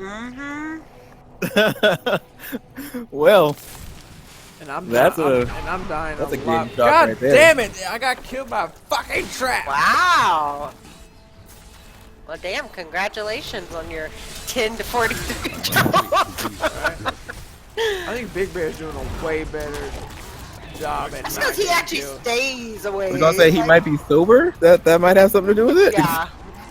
Mm-hmm. Well, And I'm that's dying, a and I'm dying that's a a game lot. shock God right there. damn it! I got killed by a fucking trap. Wow. Well, damn! Congratulations on your 10 to 43 drop. I think Big Bear's doing a way better job at That's not because he getting actually killed. stays I away. was gonna say he Like, might be sober. That might have something to do with it. yeah.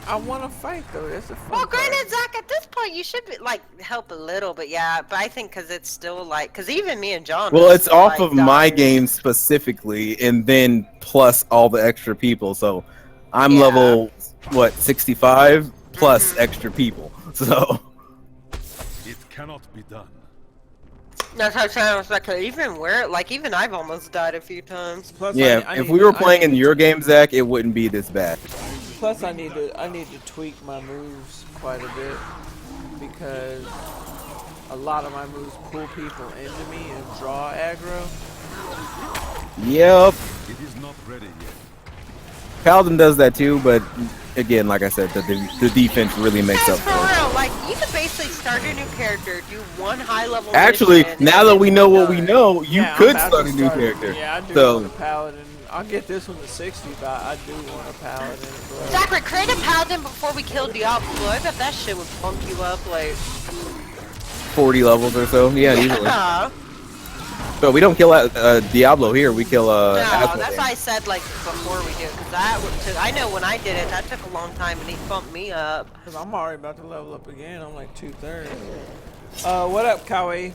I want to fight though. That's a fun Well, part. granted, Zach, at this point, you should be, like help a little, but yeah. But I think because it's still like, because even me and John. Well, are it's still, off like, of my dying. game specifically, and then plus all the extra people. So I'm Yeah. level what 65 plus Mhm. extra people. So It cannot be done. That's how it sounds like. Even where, like, even I've almost died a few times. Plus, yeah, I if need we to- were I playing need in your game, Zach, it wouldn't be this bad. Plus, I need to tweak my moves quite a bit because a lot of my moves pull people into me and draw aggro. Yep, It is not ready yet. Paladin does that too, but again, like I said, the defense really makes Guys, up for for it. real, like, you could basically start a new character, do one high level. Actually, mission, now and that then we be know what we done. know, you Yeah, I'm could about start to a new character. Yeah, I do So want a paladin. I'll get this one to 60, but I do want a paladin as well. Zachary, create a paladin before we kill Diablo. I bet that shit would bump you up, like. 40 levels or so. Yeah, easily. Yeah. So we don't kill Diablo here. We kill No, Asmodee. that's why I said, like, before we do it, because that took, I know when I did it, that took a long time, and he bumped me up. Because I'm already about to level up again. I'm like 2/3. What up, Kawaii?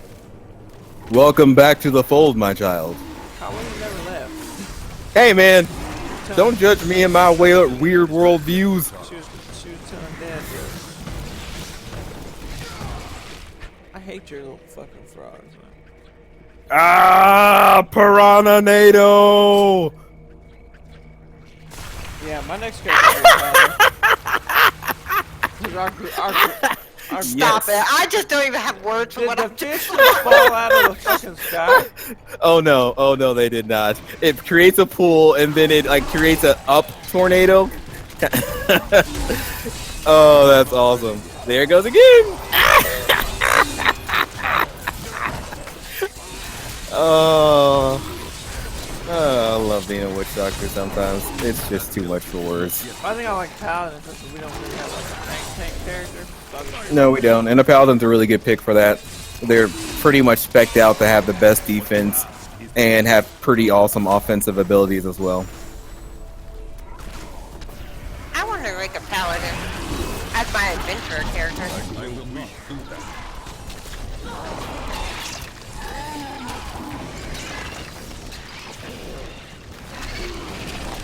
Welcome back to the fold, my child. Kawaii never left. Hey, man, don't judge me and my weird world views. She was telling Dad this. I hate your little fucking frogs, man. Ah, Piranha Nado. Yeah, my next character is paladin. Stop it. I just don't even have words for Did what the I'm doing. fish just fall out of the fucking sky? Oh no, they did not. It creates a pool and then it like creates a up tornado. Oh, that's awesome. There it goes again. Oh, I love being a witch doctor sometimes. It's just too much for words. I think I like paladin because we don't really have like a tank character. So No, we don't. And the Paladin's a really good pick for that. They're pretty much spec'd out to have the best defense and have pretty awesome offensive abilities as well. I want to make a paladin as my adventurer character. I will not do that.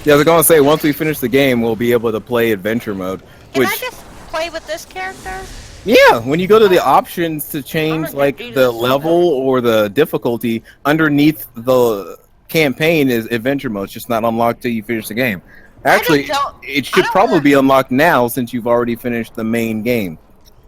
Yeah, I was gonna say once we finish the game, we'll be able to play adventure mode. Can Which, I just play with this character? yeah, when you go to the options to change gonna like do the this. level or the difficulty, underneath the campaign is adventure mode. It's just not unlocked till you finish the game. Actually, don't- it I should don't probably wanna- be unlocked now since you've already finished the main game.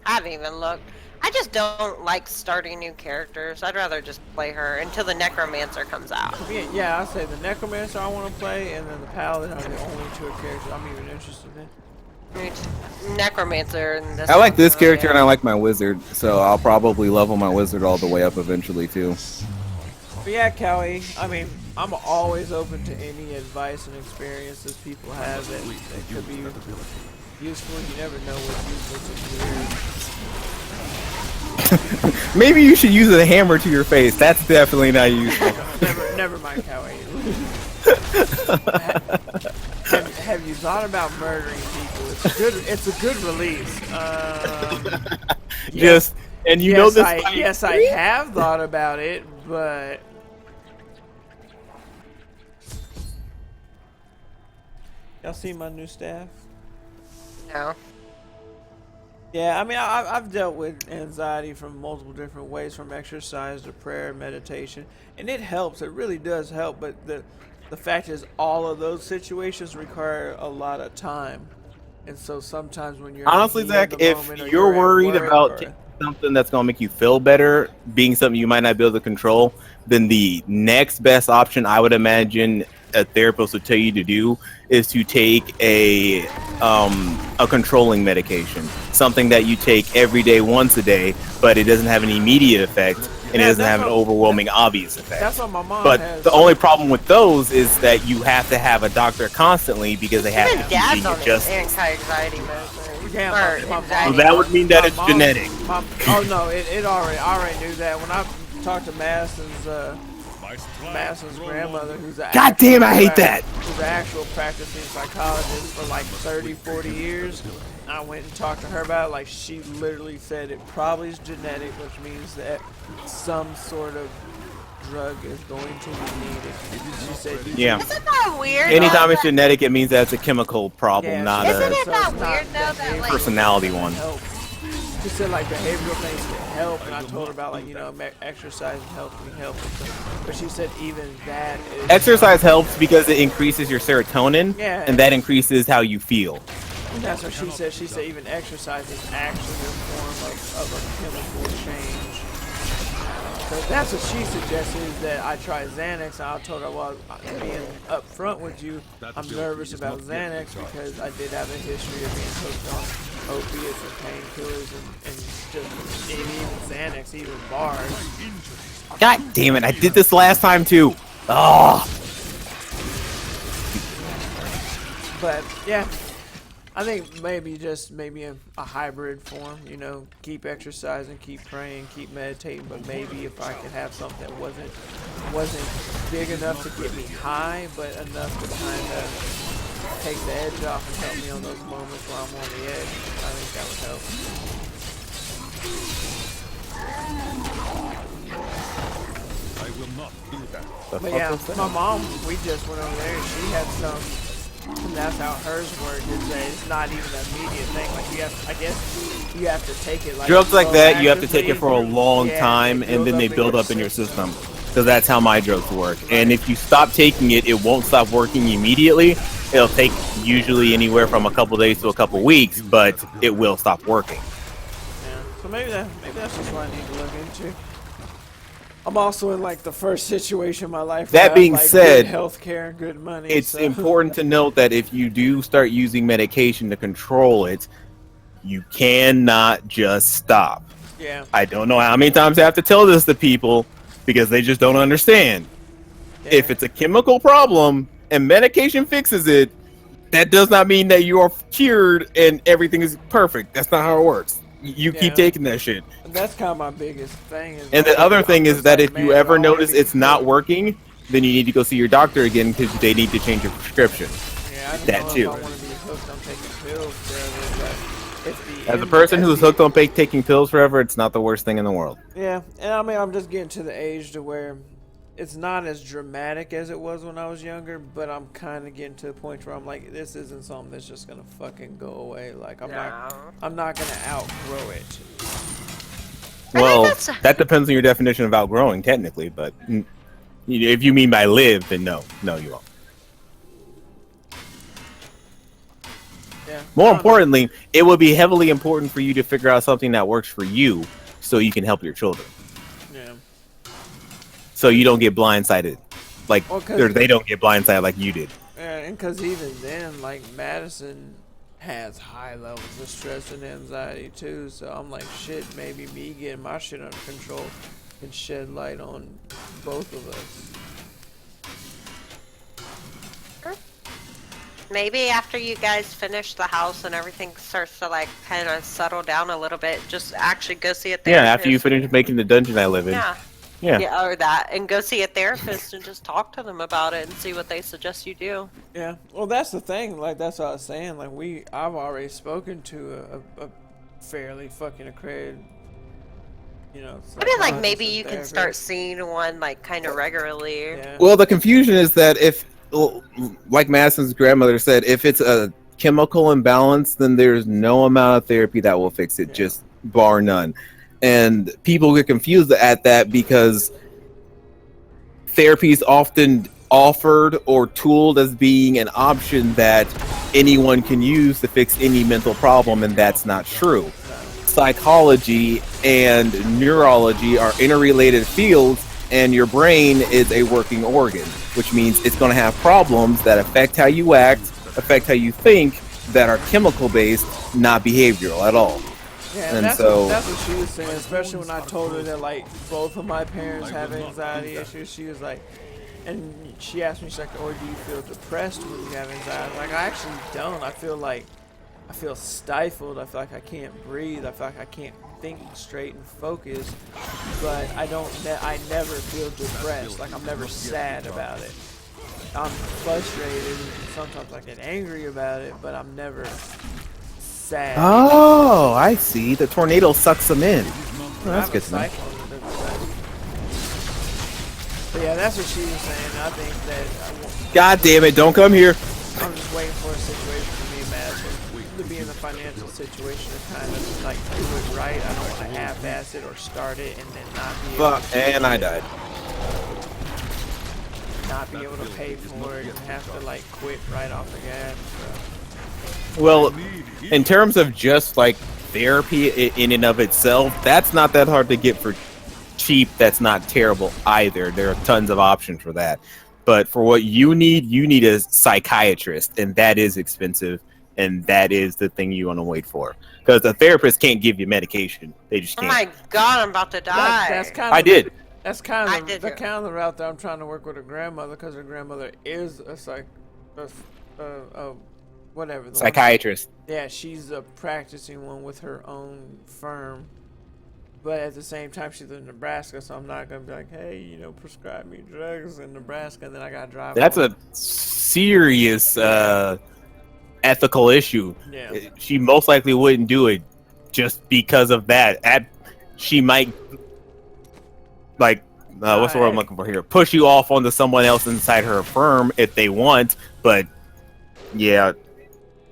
I haven't even looked. I just don't like starting new characters. I'd rather just play her until the Necromancer comes out. yeah, I say the Necromancer I want to play, and then the Paladin are the only two characters I'm even interested in. Necromancer and this I like one, this character yeah. and I like my wizard, so I'll probably level my wizard all the way up eventually too. But yeah, Callie, I mean, I'm always open to any advice and experiences people have that could be useful. You never know what's useful to hear. Maybe you should use a hammer to your face. That's definitely not useful. Never mind, Callie. have you thought about murdering people? It's a good release. Just and you know this. Yes, I have thought about it, but y'all see my new staff? No. Yeah, I mean, I've dealt with anxiety from multiple different ways, from exercise to prayer, meditation, and it helps. It really does help. But the fact is, all of those situations require a lot of time, and so sometimes when you're Honestly, in the heat Zach, of the if moment or you're at worried work about or- taking something that's gonna make you feel better, being something you might not be able to control, then the next best option I would imagine a therapist would tell you to do is to take a controlling medication, something that you take every day, once a day, but it doesn't have an immediate effect and it doesn't have an overwhelming obvious effect. That's what my mom But has. the only problem with those is that you have to have a doctor constantly because they have Even to dad's keep on just. anti-anxiety medicine. Yeah, Or my anxiety. So that would mean that it's mom- genetic. Oh no, I already knew that. When I talked to Madison's grandmother, who's a God damn, I hate that. who's an actual practicing psychologist for like 30, 40 years. I went and talked to her about it. Like, she literally said it probably is genetic, which means that some sort of drug is going to be needed. She said, Yeah. Isn't that weird? Anytime though, it's genetic, it means that it's a chemical problem, Yeah, not Isn't a it that it's weird, though, that, behavioral like- personality one. help. She said like behavioral things can help, and I told her about like exercise helps me help and stuff. But she said even that is Exercise helps because it increases your serotonin, Yeah. and that increases how you feel. That's what she said. She said even exercise is actually a form of a chemical change. So that's what she suggested, is that I try Xanax. And I told her, well, being upfront with you, I'm nervous about Xanax because I did have a history of being hooked on opiates and painkillers and just even Xanax, even bars. God damn it, I did this last time too. Oh. But yeah, I think maybe just maybe a hybrid form, you know, keep exercising, keep praying, keep meditating, but maybe if I could have something that wasn't big enough to get me high, but enough to kind of take the edge off and help me on those moments where I'm on the edge. I think that would help. I will not do that. But yeah, my mom, we just went over there and she had some, and that's how hers worked, is that it's not even an immediate thing. Like you have, I guess you have to take it like Drugs like that, you have to take it for a proactively. long Yeah, time, and then they build up in your system. Because that's how my drugs work. And if you stop taking it, it won't stop working immediately. It'll take usually anywhere from a couple days to a couple weeks, but it will stop working. Yeah. So maybe that's just what I need to look into. I'm also in like the first situation in my life. That where I have, being like, said, good healthcare and good money. It's so. important to note that if you do start using medication to control it, you cannot just stop. Yeah. I don't know how many times I have to tell this to people because they just don't understand. Yeah. If it's a chemical problem and medication fixes it, that does not mean that you are cured and everything is perfect. That's not how it works. You keep Yeah. taking that shit. And that's kind of my biggest thing. Is And like, the other I'm thing is just that like, if you man, ever I wanna notice be it's not good. working, then you need to go see your doctor again because they need to change your prescription. Yeah, I just that don't know too. if I want to be hooked on taking pills forever, but if the As a end- person at who's the- hooked on taking pills forever, it's not the worst thing in the world. Yeah, and I mean, I'm just getting to the age to where it's not as dramatic as it was when I was younger, but I'm kind of getting to the point where I'm like, this isn't something that's just gonna fucking go away. Like I'm not gonna outgrow it. Well, that's- that depends on your definition of outgrowing, technically. But if you mean by live, then no, you won't. Yeah. More I don't know. importantly, it would be heavily important for you to figure out something that works for you, so you can help your children. Yeah. So you don't get blindsided, like Well, 'cause- or they don't get blindsided like you did. Yeah, and because even then, like Madison has high levels of stress and anxiety too. So I'm like, shit. Maybe me getting my shit under control can shed light on both of us. Maybe after you guys finish the house and everything starts to like kind of settle down a little bit, just actually go see a therapist. Yeah, after you finish making the dungeon I live in. Yeah. Yeah. Yeah, or that, and go see a therapist and just talk to them about it and see what they suggest you do. Yeah, well, that's the thing. Like, that's what I was saying. Like, I've already spoken to a fairly fucking accredited, you know. I mean, like psychologist maybe and you can therapist. start seeing one like kind of regularly. Yeah. Well, the confusion is that if, like Madison's grandmother said, if it's a chemical imbalance, then there's no amount of therapy that will fix it, just bar none. And people get confused at that because therapy is often offered or tooled as being an option that anyone can use to fix any mental problem, and that's not true. Psychology and neurology are interrelated fields, and your brain is a working organ, which means it's going to have problems that affect how you act, affect how you think, that are chemical based, not behavioral at all. Yeah, And that's so that's what she was saying, especially when I told her that like both of my parents have anxiety issues. She was like, and she asked me, she's like, "Or do you feel depressed when you have anxiety?" Like, I actually don't. I feel stifled. I feel like I can't breathe. I feel like I can't think straight and focus. But I never feel depressed. Like, I'm never sad about it. I'm frustrated. Sometimes I get angry about it, but I'm never sad. oh, I see. The tornado sucks them in. Oh, that's good to know. But yeah, that's what she was saying. I think that God damn it! Don't come here. I'm just waiting for a situation for me, man, to be in a financial situation to kind of like do it right. I don't want to half-ass it or start it and then not be able Fuck, and I died. not be able to pay for it and have to like quit right off the gas. So. Well, in terms of just like therapy in and of itself, that's not that hard to get for cheap. That's not terrible either. There are tons of options for that. But for what you need a psychiatrist, and that is expensive, and that is the thing you want to wait for. Because a therapist can't give you medication. They just Oh can't. my god, I'm about to die. That's kind of I did. That's kind I of did the too. kind of the route that I'm trying to work with her grandmother, because her grandmother is whatever. The Psychiatrist. one, yeah, she's a practicing one with her own firm. But at the same time, she's in Nebraska, so I'm not gonna be like, hey, prescribe me drugs in Nebraska, and then I gotta drive. That's home. a serious ethical issue. Yeah. She most likely wouldn't do it just because of that. She might like what's the word I'm looking for here? Push you off onto someone else inside her firm if they want, but yeah.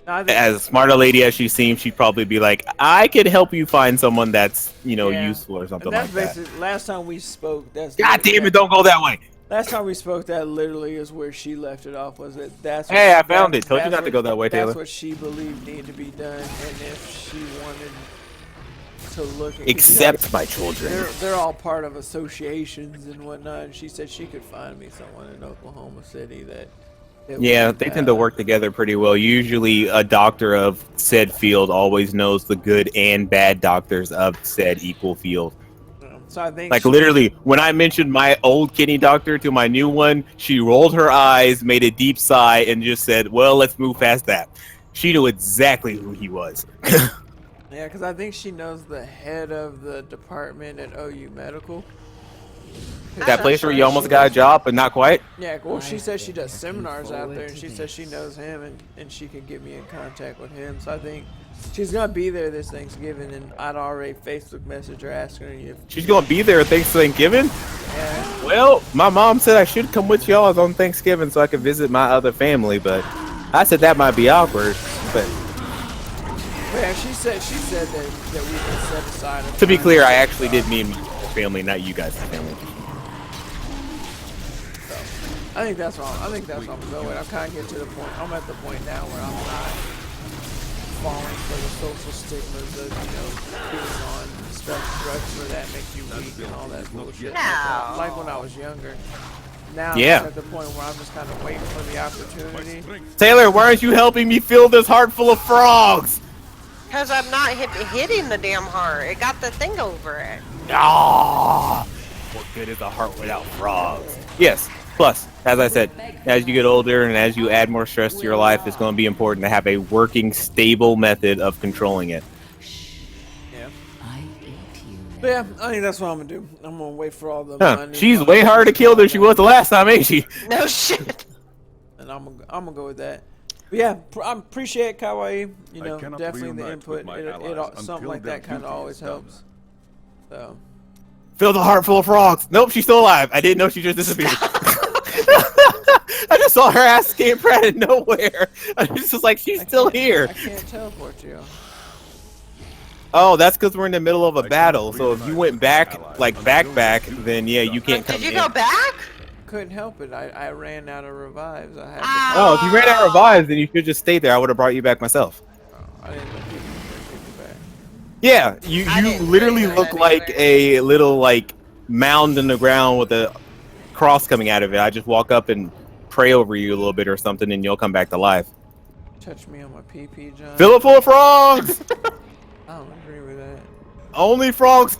As smart a lady as she seems, she'd probably be like, I could help you find someone that's, useful or something and that's like that. basically, last time we spoke, God damn it, don't go that way. Last time we spoke, that literally is where she left it off. Was it? Hey, I found it. Told you not to go that way, Taylor. That's what she believed needed to be done, and if she wanted to look at Accept my children. they're all part of associations and whatnot. And she said she could find me someone in Oklahoma City that. Yeah, they tend to work together pretty well. Usually a doctor of said field always knows the good and bad doctors of said equal field. So I think like literally, when I mentioned my old kidney doctor to my new one, she rolled her eyes, made a deep sigh, and just said, well, let's move past that. She knew exactly who he was. Yeah, because I think she knows the head of the department at OU Medical. That place where you almost got a job, but not quite? Yeah, well, she says she does seminars out there, and she says she knows him, and she can get me in contact with him. So I think she's going to be there this Thanksgiving, and I'd already Facebook messaged her asking her if... She's going to be there Thanksgiving? Yeah. Well, my mom said I should come with y'all on Thanksgiving so I could visit my other family, but I said that might be awkward, but... Yeah, she said that we can set aside... To be clear, I actually did mean family, not you guys' family. I think that's wrong. I think that's what I'm going with. I'm kind of getting to the point. I'm at the point now where I'm not falling for the social stigmas of, being on drugs for that makes you weak and all that bullshit. No. Like when I was younger. Now Yeah. I'm at the point where I'm just kind of waiting for the opportunity. Taylor, why aren't you helping me fill this heart full of frogs? Because I'm not hitting the damn heart. It got the thing over it. Ah, what good is a heart without frogs? Yes. Plus, as I said, as you get older and as you add more stress to your life, it's going to be important to have a working, stable method of controlling it. Yeah. But yeah, I think that's what I'm gonna do. I'm gonna wait for all the Huh. money. She's way harder to kill than she was the last time, ain't she? No shit. And I'm gonna go with that. But yeah, I appreciate Kawaii. cannot Definitely the reunite input. with my It allies something until like their that kind of duty always is done. helps. So. Fill the heart full of frogs. Nope, she's still alive. I didn't know she just disappeared. I just saw her ass scamper out of nowhere. I was just like, she's still here. I can't teleport you. Oh, that's because we're in the middle of a battle. So if you went back, like back, then yeah, you can't come Did you in. go back? Couldn't help it. I ran out of revives. I had to. Oh, if you ran out of revives, then you should just stay there. I would have brought you back myself. I didn't know you could take me back. Yeah, I you didn't literally really know look that like either. a little like mound in the ground with a cross coming out of it. I just walk up and pray over you a little bit or something, and you'll come back to life. Touch me on my PP, John. Fill it full of frogs. I don't agree with that. Only frogs can